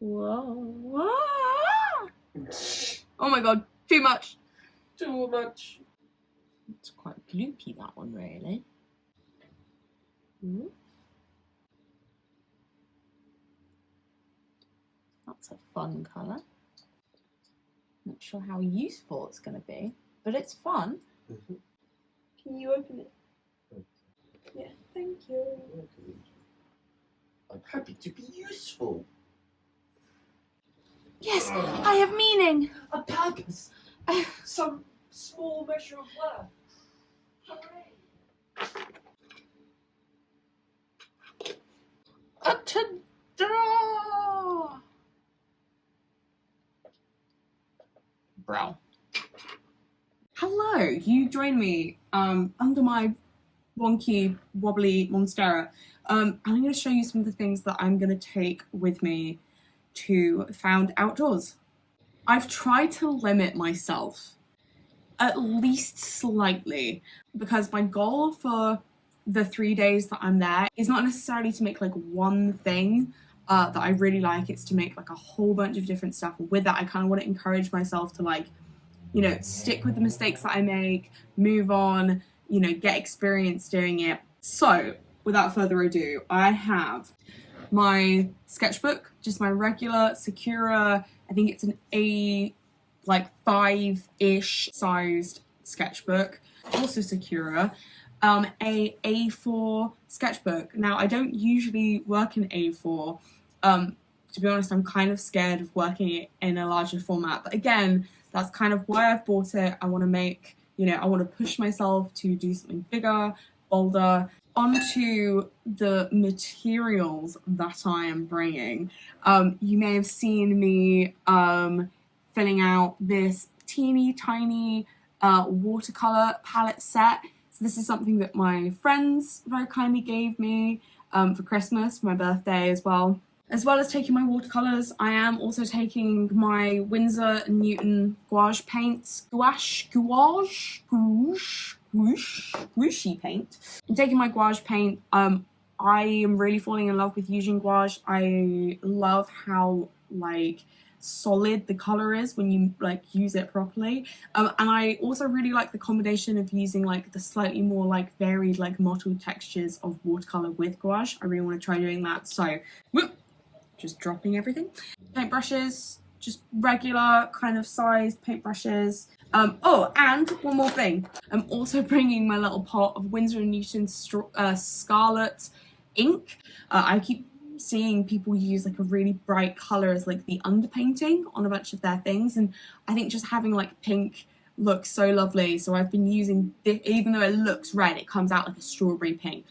Whoa. Oh my god, too much. Too much. It's quite gloopy, that one, really. Ooh. That's a fun colour. Not sure how useful it's going to be, but it's fun. Mm-hmm. Can you open it? Yeah, thank you. I'm happy to be useful. Yes, I have meaning. A purpose. Some small measure of worth. Hooray! Ta-da! Bro. Hello, you join me under my wonky, wobbly monstera. I'm going to show you some of the things that I'm going to take with me to Found Outdoors. I've tried to limit myself at least slightly because my goal for the 3 days that I'm there is not necessarily to make like one thing that I really like. It's to make like a whole bunch of different stuff. With that, I kind of want to encourage myself to like, you know, stick with the mistakes that I make, move on, you know, get experience doing it. So without further ado, I have my sketchbook, just my regular Sakura, I think it's an A, like 5-ish sized sketchbook, also Sakura, a A4 sketchbook. Now, I don't usually work in A4. To be honest, I'm kind of scared of working in a larger format, but again, that's kind of why I've bought it. I want to make, you know, I want to push myself to do something bigger, bolder. Onto the materials that I am bringing. You may have seen me filling out this teeny tiny watercolor palette set. So this is something that my friends very kindly gave me for Christmas, for my birthday as well. As well as taking my watercolors, I am also taking my Winsor & Newton gouache paints. Gouache paint. I'm taking my gouache paint. I am really falling in love with using gouache. I love how like solid the color is when you like use it properly. And I also really like the combination of using like the slightly more like varied like mottled textures of watercolor with gouache. I really want to try doing that. So whoop, just dropping everything. Paintbrushes, just regular kind of sized paintbrushes. Oh, and one more thing. I'm also bringing my little pot of Winsor & Newton Scarlet ink. I keep seeing people use like a really bright color as like the underpainting on a bunch of their things, and I think just having like pink looks so lovely. So I've been using this, even though it looks red, it comes out like a strawberry pink.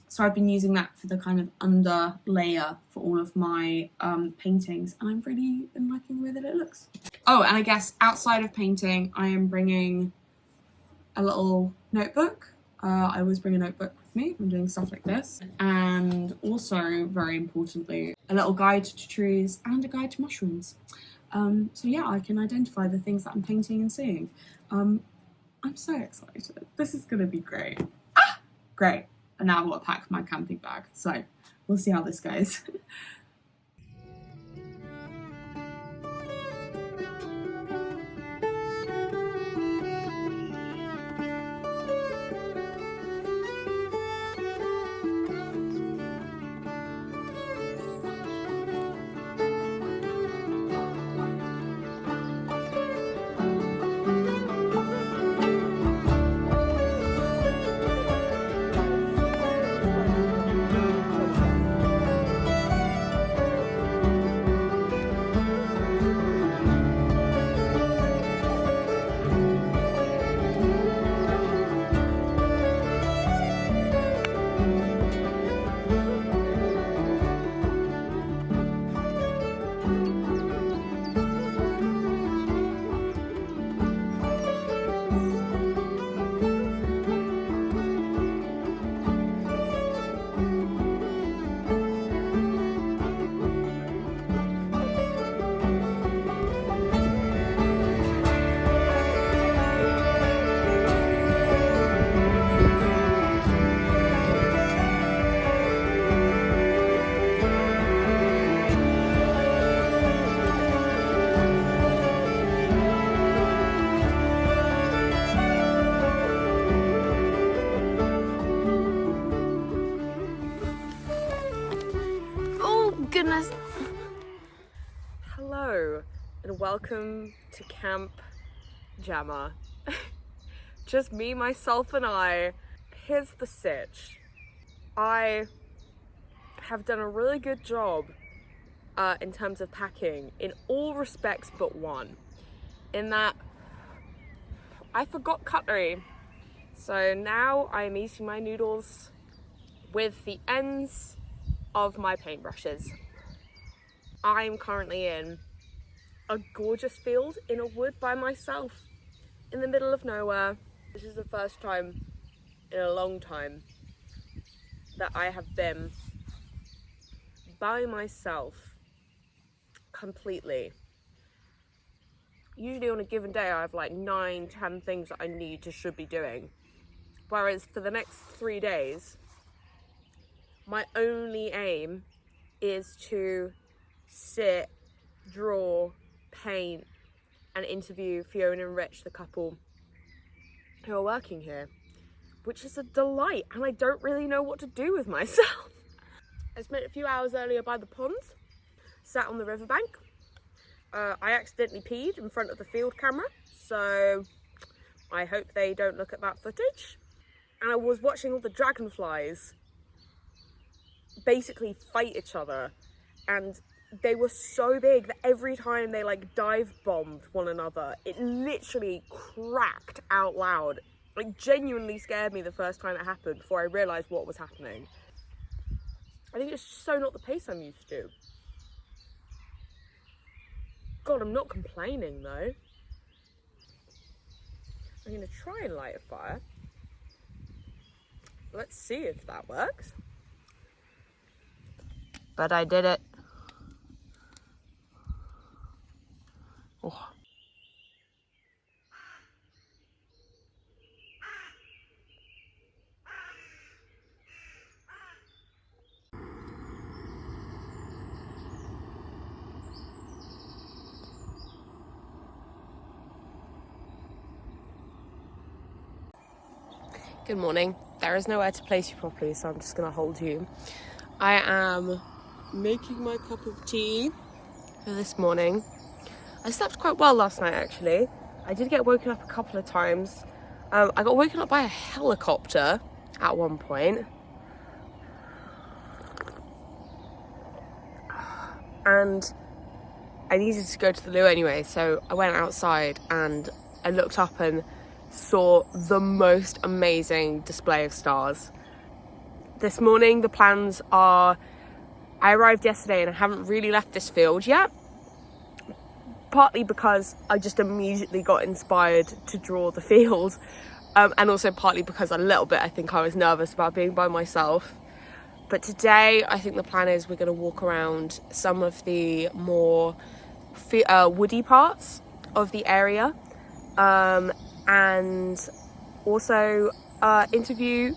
So I've been using that for the kind of under layer for all of my paintings, and I've really been liking the way that it looks. Oh, and I guess outside of painting, I am bringing a little notebook. I always bring a notebook with me when doing stuff like this. And also, very importantly, a little guide to trees and a guide to mushrooms. So yeah, I can identify the things that I'm painting and seeing. I'm so excited. This is gonna be great. Ah, great. And now I've got to pack my camping bag. So we'll see how this goes. Goodness. Hello and welcome to Camp Jammer. Just me, myself and I. Here's the sitch. I have done a really good job in terms of packing in all respects but one. In that I forgot cutlery. So now I'm eating my noodles with the ends of my paintbrushes. I'm currently in a gorgeous field in a wood by myself in the middle of nowhere. This is the first time in a long time that I have been by myself completely. Usually on a given day I have like 9-10 things that I should be doing. Whereas for the next 3 days, my only aim is to sit, draw, paint, and interview Fiona and Rich, the couple who are working here, which is a delight, and I don't really know what to do with myself. I spent a few hours earlier by the pond, sat on the riverbank. I accidentally peed in front of the field camera, so I hope they don't look at that footage. And I was watching all the dragonflies basically fight each other, and they were so big that every time they like dive bombed one another, it literally cracked out loud. Like, genuinely scared me the first time it happened before I realised what was happening. I think it's so not the pace I'm used to. God, I'm not complaining though. I'm gonna try and light a fire. Let's see if that works. But I did it. Oh. Good morning. There is nowhere to place you properly, so I'm just gonna hold you. I am making my cup of tea for this morning. I slept quite well last night, actually. I did get woken up a couple of times. I got woken up by a helicopter at one point. And I needed to go to the loo anyway, so I went outside and I looked up and saw the most amazing display of stars. This morning, the plans are, I arrived yesterday and I haven't really left this field yet. Partly because I just immediately got inspired to draw the field, and also partly because a little bit I think I was nervous about being by myself. But today I think the plan is we're going to walk around some of the more woody parts of the area, and also interview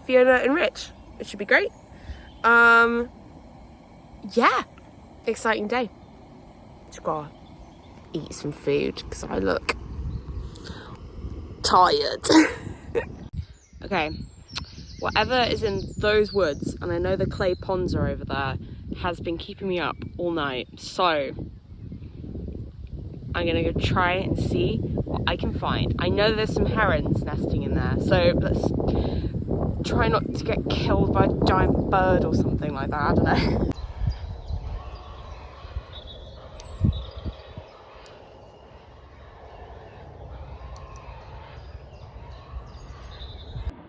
Fiona and Rich, which should be great. Yeah, exciting day. Just gotta eat some food because I look tired. Okay, whatever is in those woods, and I know the clay ponds are over there, has been keeping me up all night, so I'm gonna go try and see what I can find. I know there's some herons nesting in there, so let's try not to get killed by a giant bird or something like that. I don't know.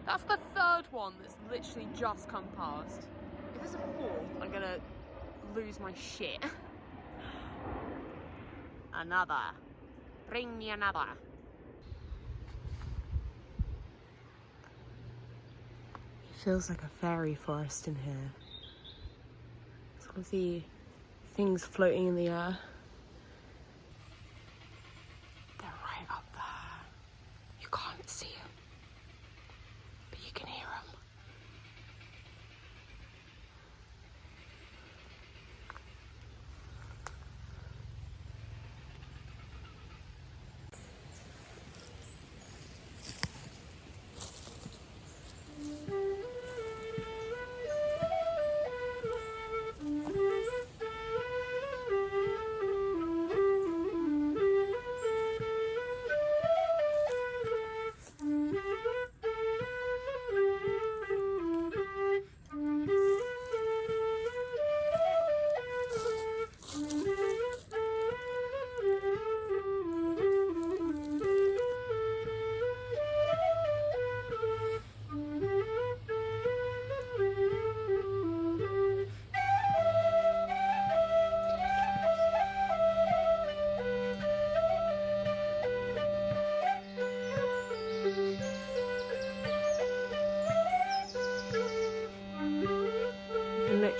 That's the third one that's literally just come past. If there's a fourth, I'm gonna lose my shit. Another. Bring me another. It feels like a fairy forest in here. It's all of the things floating in the air. They're right up there. You can't see them, but you can hear them.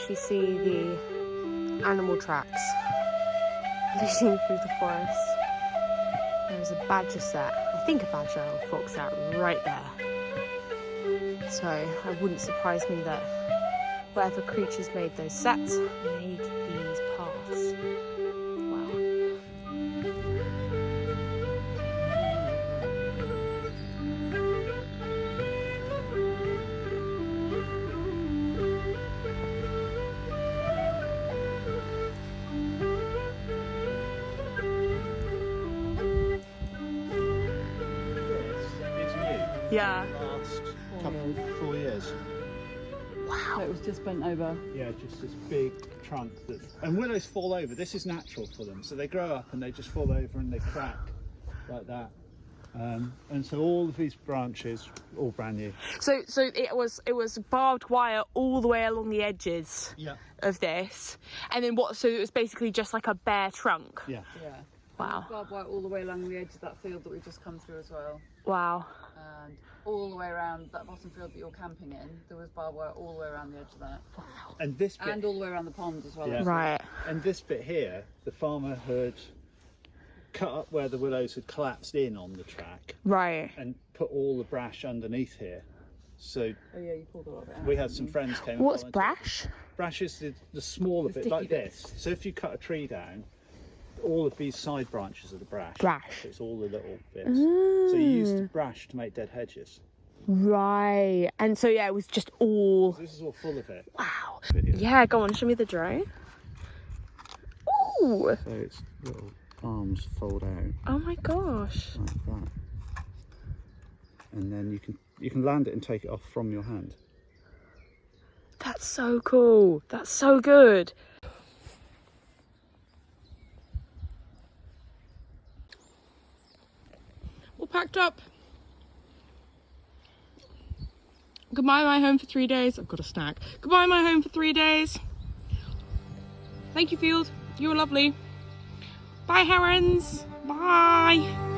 actually see the animal tracks leading through the forest. There's a badger set, I think a badger or fox set right there. So it wouldn't surprise me that whatever creatures made those sets made these paths. Wow. It's new. Yeah. Last couple, 4 years. So it was just bent over. Yeah, just this big trunk and willows fall over. This is natural for them, so they grow up and they just fall over and they crack like that. And so all of these branches, all brand new. So it was barbed wire all the way along the edges Yeah. of this, and then what? So it was basically just like a bare trunk. Yeah. Yeah. Wow. Barbed wire all the way along the edge of that field that we've just come through as well. Wow. And all the way around that bottom field that you're camping in, there was barbed wire all the way around the edge of that. And this bit, And all the way around the pond as well. Yeah. Right. and this bit here, the farmer had cut up where the willows had collapsed in on the track Right. and put all the brash underneath here. So Oh yeah, you pulled all of it out. we had some friends came. and What's volunteered. brash? Brash is the smaller The bit, sticky like bits. this. So if you cut a tree down, all of these side branches are the brash. Brash. So it's all the little bits. So you use the brash to make dead hedges. Right. And so yeah, it was just all. So this is all full of it. Wow. Video. Yeah. Go on. Show me the drone. Ooh. So its little arms fold out Oh my gosh. like that, and then you can land it and take it off from your hand. That's so cool. That's so good. All packed up. Goodbye, my home for 3 days. I've got a snack. Goodbye, my home for 3 days. Thank you, Field. You were lovely. Bye, herons. Bye.